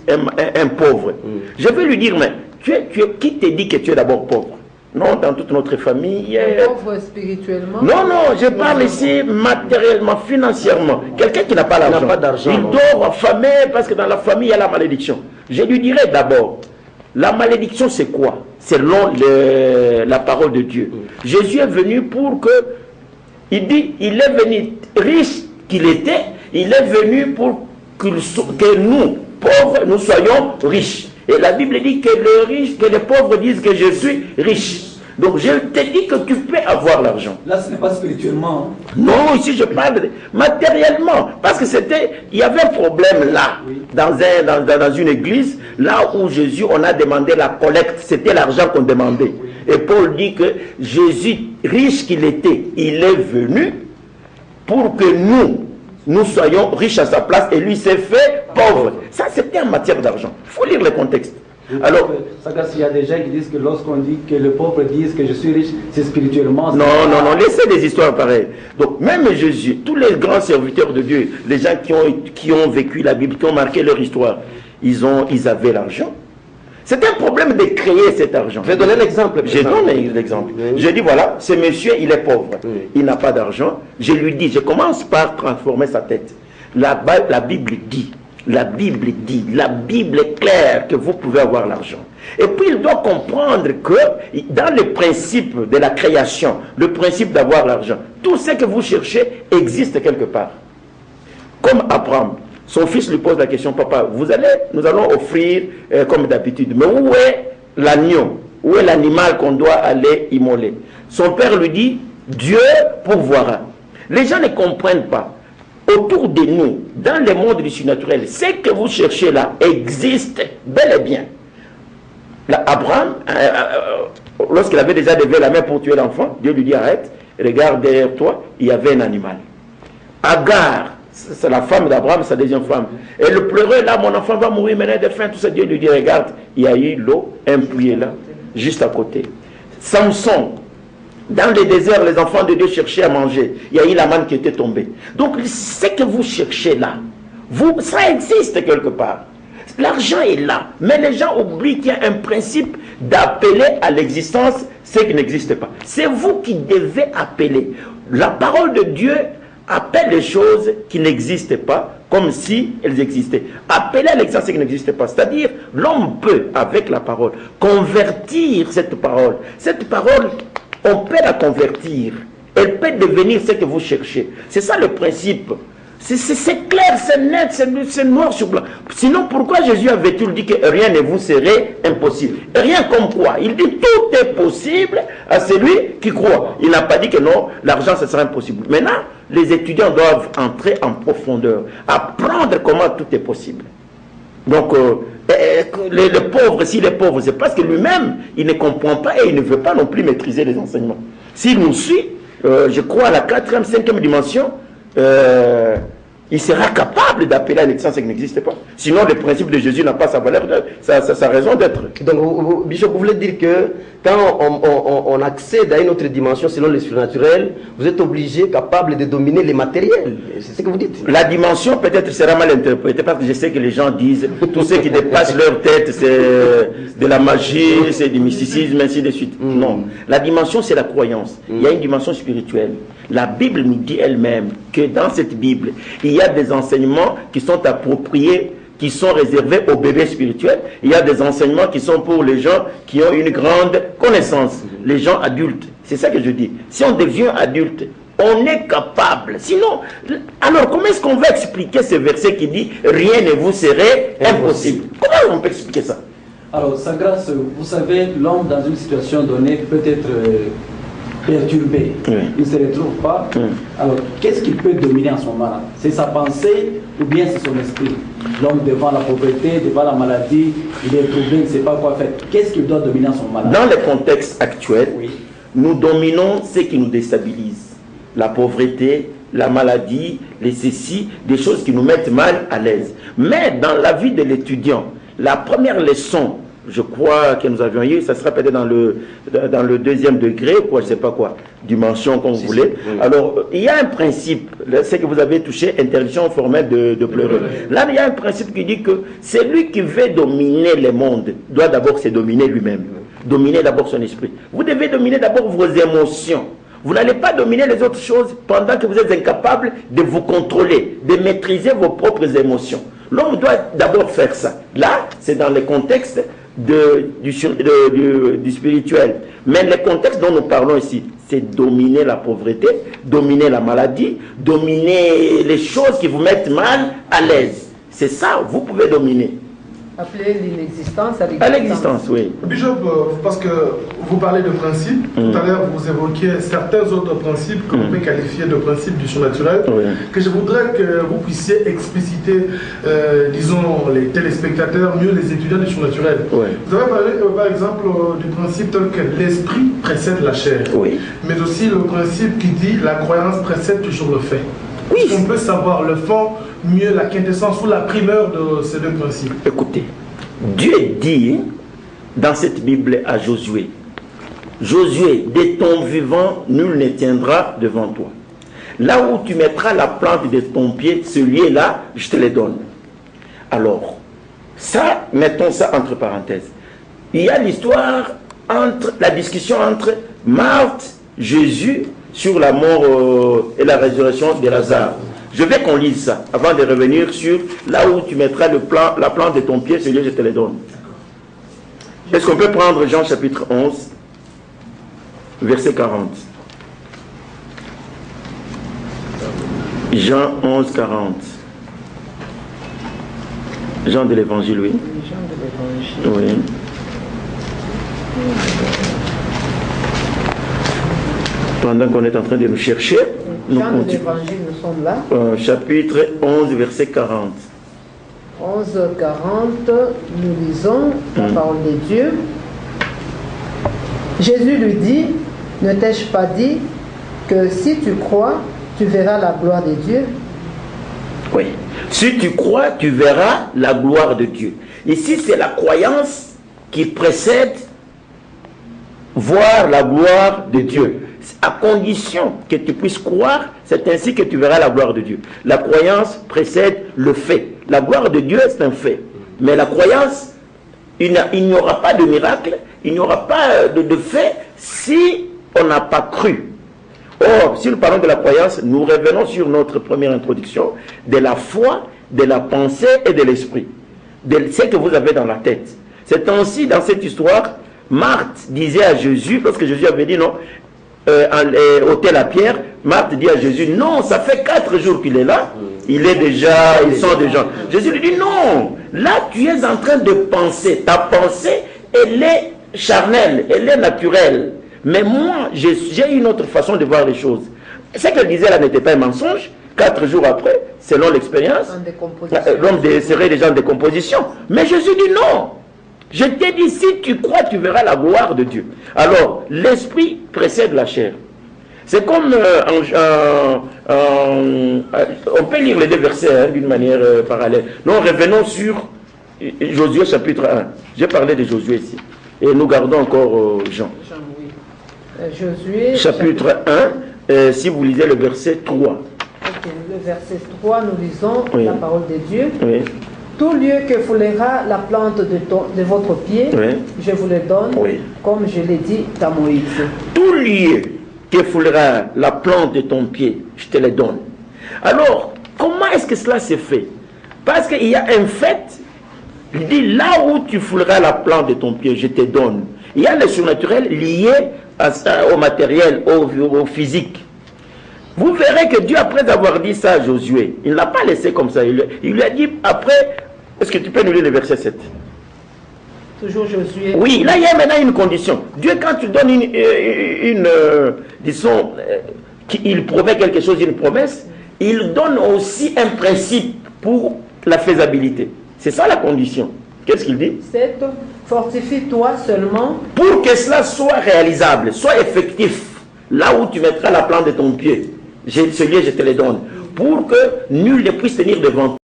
un pauvre, je vais lui dire, mais qui te dit que tu es d'abord pauvre? Non, dans toute notre famille. Pauvre spirituellement? Non, non, je parle ici matériellement, financièrement. Quelqu'un qui n'a pas l'argent, il dort affamé parce que dans la famille, il y a la malédiction. Je lui dirais d'abord, la malédiction c'est quoi? Selon la parole de Dieu. Jésus est venu pour que, il dit, il est venu riche qu'il était, il est venu pour que nous, pauvres, nous soyons riches. Et la Bible dit que les pauvres disent que je suis riche. Donc je te dis que tu peux avoir l'argent. Là, ce n'est pas spirituellement. Non, ici je parle matériellement. Parce que il y avait un problème là, oui, dans une église, là où Jésus, on a demandé la collecte, c'était l'argent qu'on demandait. Oui. Et Paul dit que Jésus, riche qu'il était, il est venu pour que nous soyons riches à sa place, et lui s'est fait pauvre. Ça, c'était en matière d'argent. Il faut lire le contexte. Alors, il y a des gens qui disent que lorsqu'on dit que le pauvre dise que je suis riche, c'est spirituellement. Non, non, non, laissez des histoires pareilles. Donc, même Jésus, tous les grands serviteurs de Dieu, les gens qui ont vécu la Bible, qui ont marqué leur histoire, ils avaient l'argent. C'est un problème de créer cet argent. Je vais donner l'exemple. Je donne l'exemple. Oui. Je dis voilà, ce monsieur, il est pauvre. Oui. Il n'a pas d'argent. Je lui dis, je commence par transformer sa tête. La Bible dit, la Bible est claire que vous pouvez avoir l'argent. Et puis il doit comprendre que dans le principe de la création, le principe d'avoir l'argent, tout ce que vous cherchez existe quelque part. Comme Abraham. Son fils lui pose la question, papa, nous allons offrir comme d'habitude, mais où est l'agneau? Où est l'animal qu'on doit aller immoler? Son père lui dit, Dieu pourvoira. Les gens ne comprennent pas. Autour de nous, dans le monde du surnaturel, ce que vous cherchez là existe bel et bien. Là, Abraham, lorsqu'il avait déjà levé la main pour tuer l'enfant, Dieu lui dit, arrête, regarde derrière toi, il y avait un animal. Agar, c'est la femme d'Abraham, sa deuxième femme. Et le pleurait là, mon enfant va mourir, maintenant de faim, tout ça. Dieu lui dit, regarde, il y a eu l'eau, un puits là, juste à côté. Samson, dans le désert, les enfants de Dieu cherchaient à manger. Il y a eu la manne qui était tombée. Donc, ce que vous cherchez là, ça existe quelque part. L'argent est là. Mais les gens oublient qu'il y a un principe d'appeler à l'existence ce qui n'existe pas. C'est vous qui devez appeler. La parole de Dieu appelle les choses qui n'existent pas comme si elles existaient. Appeler à l'existence ce qui n'existe pas. C'est-à-dire, l'homme peut, avec la parole, convertir cette parole. Cette parole, on peut la convertir. Elle peut devenir ce que vous cherchez. C'est ça le principe. C'est clair, c'est net, c'est noir sur blanc. Sinon, pourquoi Jésus avait-il dit que rien ne vous serait impossible? Rien comme quoi? Il dit tout est possible à celui qui croit. Il n'a pas dit que non, l'argent, ce sera impossible. Maintenant, les étudiants doivent entrer en profondeur, apprendre comment tout est possible. Donc, le pauvre, s'il est pauvre, c'est parce que lui-même, il ne comprend pas et il ne veut pas non plus maîtriser les enseignements. S'il nous suit, je crois à la 4e, 5e dimension, il sera capable d'appeler à l'existence qui n'existe pas. Sinon, le principe de Jésus n'a pas sa valeur, sa raison d'être. Donc, Bishop, vous voulez dire que quand on accède à une autre dimension selon le surnaturel, vous êtes obligé, capable de dominer les matériels. C'est ce que vous dites. La dimension peut-être sera mal interprétée parce que je sais que les gens disent tout ce qui dépasse leur tête, c'est de la magie, c'est du mysticisme, ainsi de suite. Non. La dimension, c'est la croyance. Il y a une dimension spirituelle. La Bible nous dit elle-même que dans cette Bible, il y a des enseignements qui sont appropriés, qui sont réservés aux bébés spirituels. Il y a des enseignements qui sont pour les gens qui ont une grande connaissance, les gens adultes. C'est ça que je dis. Si on devient adulte, on est capable. Sinon, alors comment est-ce qu'on va expliquer ce verset qui dit « Rien ne vous serait impossible » Comment on peut expliquer ça? Alors, sa grâce, vous savez, l'homme dans une situation donnée peut être perturbé. Il ne se retrouve pas. Alors, qu'est-ce qu'il peut dominer en ce moment-là? C'est sa pensée ou bien c'est son esprit? L'homme devant la pauvreté, devant la maladie, il est troublé, il ne sait pas quoi faire. Qu'est-ce qu'il doit dominer en ce moment-là? Dans le contexte actuel, nous dominons ce qui nous déstabilise. La pauvreté, la maladie, les ceci, des choses qui nous mettent mal à l'aise. Mais dans la vie de l'étudiant, la première leçon je crois que nous avions eu, ça sera peut-être dans le deuxième degré, quoi, je ne sais pas quoi, dimension comme vous voulez. Oui. Alors, il y a un principe, c'est que vous avez touché, interdiction formelle de pleurer. Là, il y a un principe qui dit que celui qui veut dominer le monde doit d'abord se dominer lui-même, dominer d'abord son esprit. Vous devez dominer d'abord vos émotions. Vous n'allez pas dominer les autres choses pendant que vous êtes incapable de vous contrôler, de maîtriser vos propres émotions. L'homme doit d'abord faire ça. Là, c'est dans le contexte du spirituel. Mais le contexte dont nous parlons ici, c'est dominer la pauvreté, dominer la maladie, dominer les choses qui vous mettent mal à l'aise. C'est ça, vous pouvez dominer. Appeler l'inexistence à l'existence. À l'existence, oui. Bishop, parce que vous parlez de principes, tout à l'heure vous évoquiez certains autres principes que vous pouvez qualifier de principes du surnaturel, que je voudrais que vous puissiez expliciter, disons, les téléspectateurs, mieux les étudiants du surnaturel. Vous avez parlé, par exemple, du principe tel que l'esprit précède la chair, mais aussi le principe qui dit la croyance précède toujours le fait. On peut savoir le fond, mieux la quintessence ou la primeur de ces deux principes. Écoutez, Dieu dit dans cette Bible à Josué, Josué, de ton vivant, nul ne tiendra devant toi. Là où tu mettras la plante de ton pied, ce lieu-là, je te le donne. Alors, ça, mettons ça entre parenthèses. Il y a l'histoire, la discussion entre Marthe, Jésus, sur la mort et la résurrection de Lazare. Je vais qu'on lise ça, avant de revenir sur là où tu mettras la plante de ton pied, celui-là je te le donne. Est-ce qu'on peut prendre Jean chapitre 11, verset 40? Jean 11, 40. Jean de l'Évangile, oui. Jean de l'Évangile. Oui. Pendant qu'on est en train de nous chercher, Jean de l'Évangile, nous sommes là. Chapitre 11, verset 40. 11, 40, nous lisons la parole de Dieu. Jésus lui dit, ne t'ai-je pas dit que si tu crois, tu verras la gloire de Dieu? Oui. Si tu crois, tu verras la gloire de Dieu. Ici, c'est la croyance qui précède voir la gloire de Dieu. À condition que tu puisses croire, c'est ainsi que tu verras la gloire de Dieu. La croyance précède le fait. La gloire de Dieu, c'est un fait. Mais la croyance, il n'y aura pas de miracle, il n'y aura pas de fait si on n'a pas cru. Or, si nous parlons de la croyance, nous revenons sur notre première introduction, de la foi, de la pensée et de l'esprit. De ce que vous avez dans la tête. C'est ainsi, dans cette histoire, Marthe disait à Jésus, lorsque Jésus avait dit non, ôter la pierre, Marthe dit à Jésus, non, ça fait 4 jours qu'il est là, ils sont déjà. Jésus lui dit, non, là tu es en train de penser, ta pensée, elle est charnelle, elle est naturelle. Mais moi, j'ai une autre façon de voir les choses. Ce qu'elle disait là n'était pas un mensonge. 4 jours après, selon l'expérience, l'homme serait déjà en décomposition. Mais Jésus dit non. Je t'ai dit, si tu crois, tu verras la gloire de Dieu. Alors, l'esprit précède la chair. C'est comme, on peut lire les deux versets d'une manière parallèle. Non, revenons sur Josué chapitre 1. J'ai parlé de Josué ici. Et nous gardons encore Jean. Jean, oui. Josué chapitre 1, si vous lisez le verset 3. Okay, le verset 3, nous lisons la parole de Dieu. Oui. Tout lieu que foulera la plante de votre pied, je vous le donne, comme je l'ai dit à Moïse. Tout lieu que foulera la plante de ton pied, je te le donne. Alors, comment est-ce que cela se fait? Parce qu'il y a un fait, il dit là où tu fouleras la plante de ton pied, je te donne. Il y a le surnaturel lié au matériel, au physique. Vous verrez que Dieu, après avoir dit ça à Josué, il ne l'a pas laissé comme ça. Il lui a dit après, est-ce que tu peux nous lire le verset 7? Toujours Josué. Oui, là il y a maintenant une condition. Dieu, quand tu donnes disons, il promet quelque chose, une promesse, il donne aussi un principe pour la faisabilité. C'est ça la condition. Qu'est-ce qu'il dit? 7. Fortifie-toi seulement. Pour que cela soit réalisable, soit effectif, là où tu mettras la plante de ton pied. Celui je te le donne. Pour que nul ne puisse tenir devant toi.